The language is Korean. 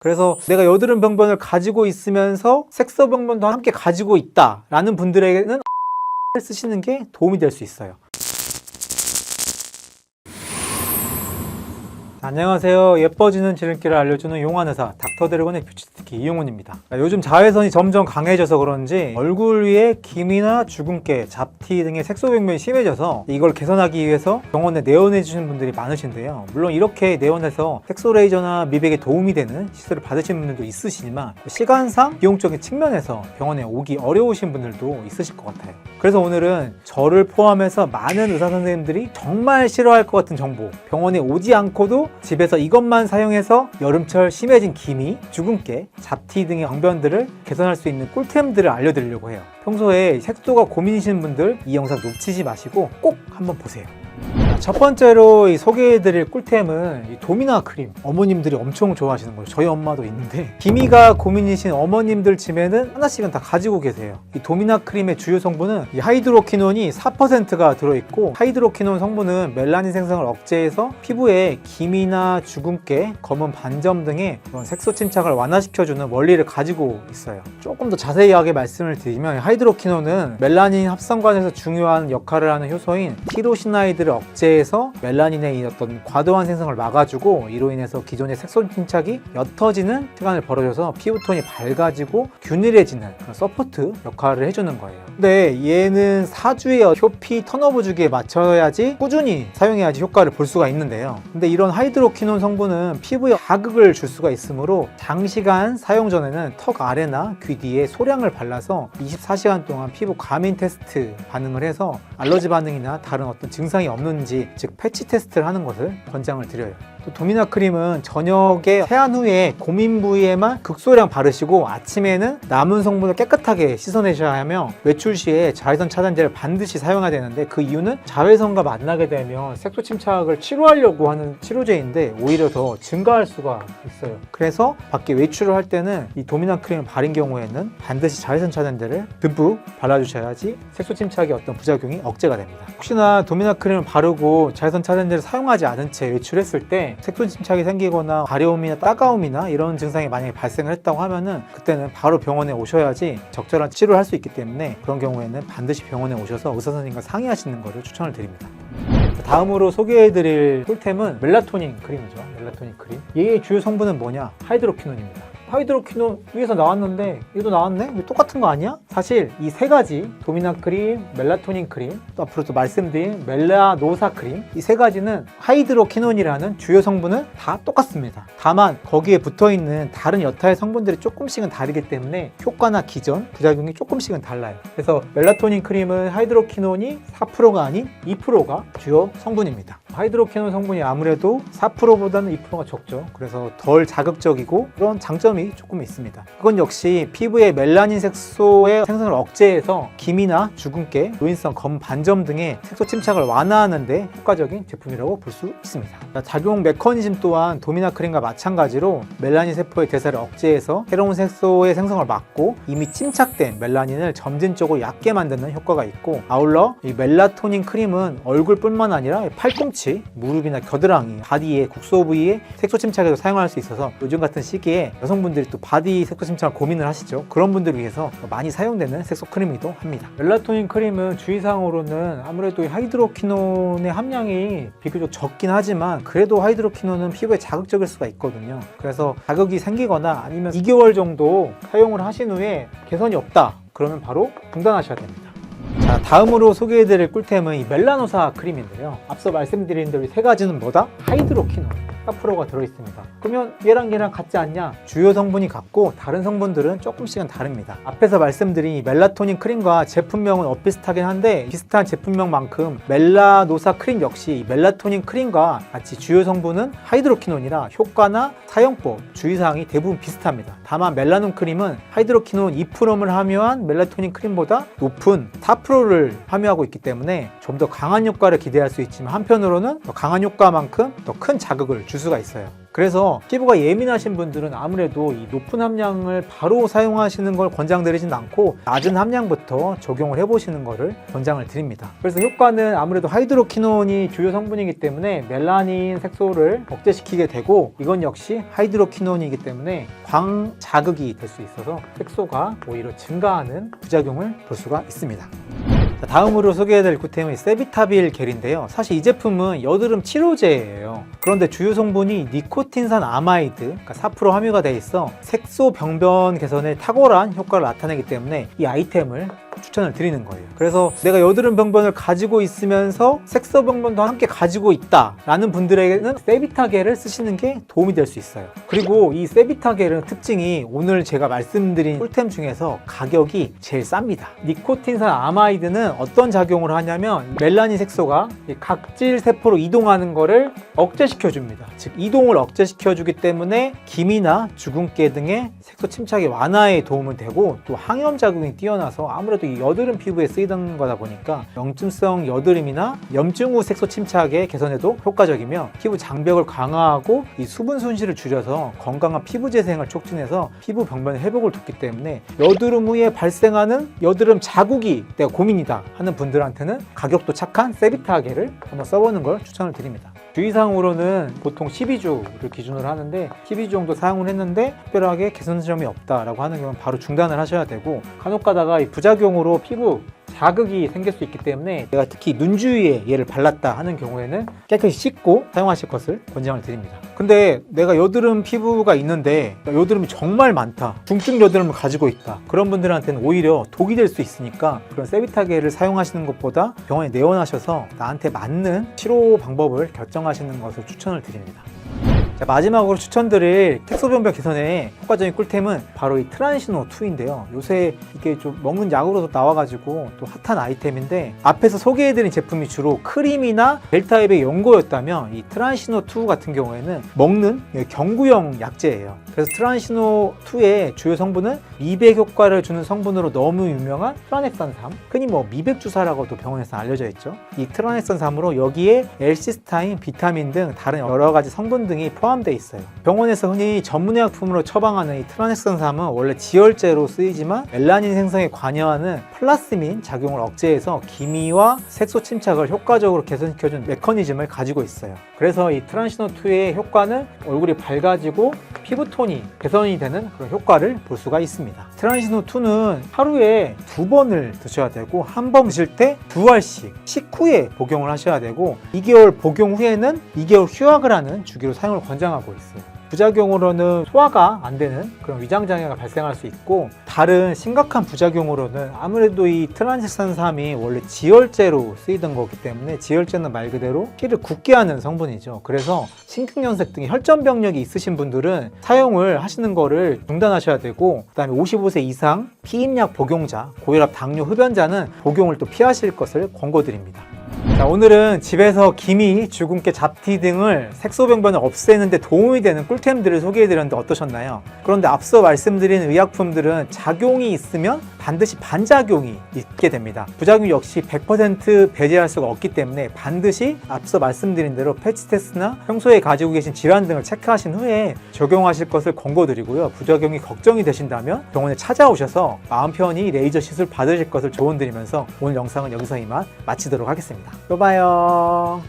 그래서 내가 여드름 병변을 가지고 있으면서 색소 병변도 함께 가지고 있다 라는 분들에게는 쓰시는 게 도움이 될 수 있어요. 안녕하세요. 예뻐지는 지름길을 알려주는 용한의사 닥터드래곤의 뷰티스틱 이용훈입니다. 요즘 자외선이 점점 강해져서 그런지 얼굴 위에 기미나 주근깨, 잡티 등의 색소 병변이 심해져서 이걸 개선하기 위해서 병원에 내원해 주시는 분들이 많으신데요. 물론 이렇게 내원해서 색소 레이저나 미백에 도움이 되는 시술을 받으시는 분들도 있으시지만 시간상 비용적인 측면에서 병원에 오기 어려우신 분들도 있으실 것 같아요. 그래서 오늘은 저를 포함해서 많은 의사 선생님들이 정말 싫어할 것 같은 정보, 병원에 오지 않고도 집에서 이것만 사용해서 여름철 심해진 기미, 주근깨, 잡티 등의 병변들을 개선할 수 있는 꿀템들을 알려드리려고 해요. 평소에 색소가 고민이신 분들 이 영상 놓치지 마시고 꼭 한번 보세요. 첫 번째로 소개해드릴 꿀템은 이 도미나 크림. 어머님들이 엄청 좋아하시는 거예요. 저희 엄마도 있는데 기미가 고민이신 어머님들 집에는 하나씩은 다 가지고 계세요. 이 도미나 크림의 주요 성분은 이 하이드로퀴논이 4%가 들어있고, 하이드로퀴논 성분은 멜라닌 생성을 억제해서 피부에 기미나 주근깨, 검은 반점 등의 그런 색소 침착을 완화시켜주는 원리를 가지고 있어요. 조금 더 자세하게 말씀을 드리면 하이드로퀴논은 멜라닌 합성관에서 중요한 역할을 하는 효소인 티로시나이드를 억제해서 멜라닌의 어떤 과도한 생성을 막아주고, 이로 인해서 기존의 색소 침착이 옅어지는 시간을 벌어줘서 피부톤이 밝아지고 균일해지는 그런 서포트 역할을 해주는 거예요. 근데 얘는 사주의 효피 턴오브 주기에 맞춰야지 꾸준히 사용해야지 효과를 볼 수가 있는데요. 근데 이런 하이드로퀴논 성분은 피부에 자극을 줄 수가 있으므로 장시간 사용 전에는 턱 아래나 귀 뒤에 소량을 발라서 24시간 동안 피부 과민 테스트 반응을 해서 알러지 반응이나 다른 어떤 증상이 없는지, 즉 패치 테스트를 하는 것을 권장을 드려요. 또 도미나 크림은 저녁에 세안 후에 고민 부위에만 극소량 바르시고 아침에는 남은 성분을 깨끗하게 씻어내셔야 하며, 외출 시에 자외선 차단제를 반드시 사용해야 되는데, 그 이유는 자외선과 만나게 되면 색소 침착을 치료하려고 하는 치료제인데 오히려 더 증가할 수가 있어요. 그래서 밖에 외출을 할 때는 이 도미나 크림을 바른 경우에는 반드시 자외선 차단제를 듬뿍 발라주셔야지 색소 침착의 어떤 부작용이 억제가 됩니다. 혹시나 도미나 크림을 바르고 자외선 차단제를 사용하지 않은 채 외출했을 때 색소 침착이 생기거나 가려움이나 따가움이나 이런 증상이 만약에 발생을 했다고 하면은 그때는 바로 병원에 오셔야지 적절한 치료를 할 수 있기 때문에, 그런 경우에는 반드시 병원에 오셔서 의사 선생님과 상의하시는 것을 추천을 드립니다. 다음으로 소개해드릴 꿀템은 멜라토닌 크림이죠. 멜라토닌 크림. 얘의 주요 성분은 뭐냐? 하이드로퀴논입니다. 하이드로퀴논 위에서 나왔는데 얘도 나왔네? 이거 똑같은 거 아니야? 사실 이 세 가지, 도미나 크림, 멜라토닌 크림, 또 앞으로 또 말씀드린 멜라노사 크림, 이 세 가지는 하이드로퀴논이라는 주요 성분은 다 똑같습니다. 다만 거기에 붙어있는 다른 여타의 성분들이 조금씩은 다르기 때문에 효과나 기전, 부작용이 조금씩은 달라요. 그래서 멜라토닌 크림은 하이드로퀴논이 4%가 아닌 2%가 주요 성분입니다. 하이드로퀴논 성분이 아무래도 4%보다는 2%가 적죠. 그래서 덜 자극적이고 그런 장점이 조금 있습니다. 그건 역시 피부의 멜라닌 색소의 생성을 억제해서 기미나 주근깨, 노인성 검 반점 등의 색소 침착을 완화하는 데 효과적인 제품이라고 볼 수 있습니다. 작용 메커니즘 또한 도미나 크림과 마찬가지로 멜라닌 세포의 대사를 억제해서 새로운 색소의 생성을 막고 이미 침착된 멜라닌을 점진적으로 얕게 만드는 효과가 있고, 아울러 이 멜라토닌 크림은 얼굴뿐만 아니라 팔꿈치, 무릎이나 겨드랑이, 바디의 국소 부위에 색소 침착에도 사용할 수 있어서 요즘 같은 시기에 여성분들이 또 바디 색소 침착을 고민을 하시죠. 그런 분들을 위해서 많이 사용되는 색소 크림이기도 합니다. 멜라토닌 크림은 주의사항으로는 아무래도 하이드로퀴논의 함량이 비교적 적긴 하지만 그래도 하이드로퀴논은 피부에 자극적일 수가 있거든요. 그래서 자극이 생기거나 아니면 2개월 정도 사용을 하신 후에 개선이 없다 그러면 바로 중단하셔야 됩니다. 자, 다음으로 소개해드릴 꿀템은 이 멜라노사 크림인데요. 앞서 말씀드린 대로 세 가지는 뭐다? 하이드로퀴논 4%가 들어있습니다. 그러면 얘랑 같지 않냐? 주요 성분이 같고 다른 성분들은 조금씩은 다릅니다. 앞에서 말씀드린 이 멜라토닌 크림과 제품명은 엇비슷하긴 한데, 비슷한 제품명만큼 멜라노사 크림 역시 이 멜라토닌 크림과 같이 주요 성분은 하이드로퀴논이라 효과나 사용법, 주의사항이 대부분 비슷합니다. 다만 멜라논 크림은 하이드로퀴논 2%를 함유한 멜라토닌 크림보다 높은 4%를 함유하고 있기 때문에 좀 더 강한 효과를 기대할 수 있지만, 한편으로는 더 강한 효과만큼 더 큰 자극을 줄 수가 있어요. 그래서 피부가 예민하신 분들은 아무래도 이 높은 함량을 바로 사용하시는 걸 권장드리진 않고 낮은 함량부터 적용을 해보시는 것을 권장을 드립니다. 그래서 효과는 아무래도 하이드로퀴논이 주요 성분이기 때문에 멜라닌 색소를 억제시키게 되고, 이건 역시 하이드로퀴논이기 때문에 광 자극이 될 수 있어서 색소가 오히려 증가하는 부작용을 볼 수가 있습니다. 다음으로 소개해드릴 꿀템은 세비타빌 겔인데요. 사실 이 제품은 여드름 치료제예요. 그런데 주요 성분이 니코틴산 아마이드, 그러니까 4% 함유가 되어 있어 색소 병변 개선에 탁월한 효과를 나타내기 때문에 이 아이템을 추천을 드리는 거예요. 그래서 내가 여드름 병변을 가지고 있으면서 색소 병변도 함께 가지고 있다 라는 분들에게는 세비타겔을 쓰시는 게 도움이 될 수 있어요. 그리고 이 세비타겔은 특징이 오늘 제가 말씀드린 꿀템 중에서 가격이 제일 쌉니다. 니코틴산 아마이드는 어떤 작용을 하냐면 멜라닌 색소가 각질 세포로 이동하는 거를 억제시켜 줍니다. 즉 이동을 억제시켜 주기 때문에 기미나 주근깨 등의 색소 침착의 완화에 도움을 되고, 또 항염 작용이 뛰어나서 아무래도 이 여드름 피부에 쓰이던 거다 보니까 염증성 여드름이나 염증 후 색소 침착의 개선에도 효과적이며, 피부 장벽을 강화하고 이 수분 손실을 줄여서 건강한 피부 재생을 촉진해서 피부 병변의 회복을 돕기 때문에 여드름 후에 발생하는 여드름 자국이 내가 고민이다 하는 분들한테는 가격도 착한 세비타겔을 한번 써보는 걸 추천을 드립니다. 주의사항으로는 보통 12주를 기준으로 하는데 12주 정도 사용을 했는데 특별하게 개선점이 없다라고 하는 경우는 바로 중단을 하셔야 되고, 간혹 가다가 이 부작용으로 피부 자극이 생길 수 있기 때문에 내가 특히 눈 주위에 얘를 발랐다 하는 경우에는 깨끗이 씻고 사용하실 것을 권장을 드립니다. 근데 내가 여드름 피부가 있는데 여드름이 정말 많다, 중증 여드름을 가지고 있다, 그런 분들한테는 오히려 독이 될 수 있으니까 그런 세비타겔을 사용하시는 것보다 병원에 내원하셔서 나한테 맞는 치료 방법을 결정하시는 것을 추천을 드립니다. 자, 마지막으로 추천드릴 색소병변 개선에 효과적인 꿀템은 바로 이 트란시노 2인데요. 요새 이게 좀 먹는 약으로도 나와가지고 또 핫한 아이템인데, 앞에서 소개해드린 제품이 주로 크림이나 젤타입의 연고였다면 이 트란시노 2 같은 경우에는 먹는 경구용 약제예요. 그래서 트란시노 2의 주요 성분은 미백 효과를 주는 성분으로 너무 유명한 트라넥산3, 흔히 뭐 미백 주사라고도 병원에서 알려져 있죠. 이 트라넥산3으로 여기에 엘시스타인, 비타민 등 다른 여러 가지 성분 등이 포함되어 있어요. 병원에서 흔히 전문의약품으로 처방하는 이 트라넥산3은 원래 지혈제로 쓰이지만 멜라닌 생성에 관여하는 플라스민 작용을 억제해서 기미와 색소 침착을 효과적으로 개선시켜준 메커니즘을 가지고 있어요. 그래서 이 트란시노2의 효과는 얼굴이 밝아지고 피부톤이 개선이 되는 그런 효과를 볼 수가 있습니다. 트란시노2는 하루에 2번을 드셔야 되고, 한 번 드실 때 2알씩 식후에 복용을 하셔야 되고, 2개월 복용 후에는 2개월 휴학을 하는 주기로 사용을 권장하고 있어요. 부작용으로는 소화가 안 되는 그런 위장장애가 발생할 수 있고, 다른 심각한 부작용으로는 아무래도 이 트란식산삼이 원래 지혈제로 쓰이던 거기 때문에, 지혈제는 말 그대로 피를 굳게 하는 성분이죠. 그래서 심근경색 등의 혈전병력이 있으신 분들은 사용을 하시는 거를 중단하셔야 되고, 그 다음에 55세 이상 피임약 복용자, 고혈압, 당뇨, 흡연자는 복용을 또 피하실 것을 권고드립니다. 자, 오늘은 집에서 기미, 주근깨, 잡티 등을 색소병변을 없애는 데 도움이 되는 꿀템들을 소개해드렸는데 어떠셨나요? 그런데 앞서 말씀드린 의약품들은 작용이 있으면 반드시 반작용이 있게 됩니다. 부작용 역시 100% 배제할 수가 없기 때문에 반드시 앞서 말씀드린 대로 패치 테스트나 평소에 가지고 계신 질환 등을 체크하신 후에 적용하실 것을 권고드리고요. 부작용이 걱정이 되신다면 병원에 찾아오셔서 마음 편히 레이저 시술 받으실 것을 조언드리면서 오늘 영상은 여기서 이만 마치도록 하겠습니다. 또 봐요.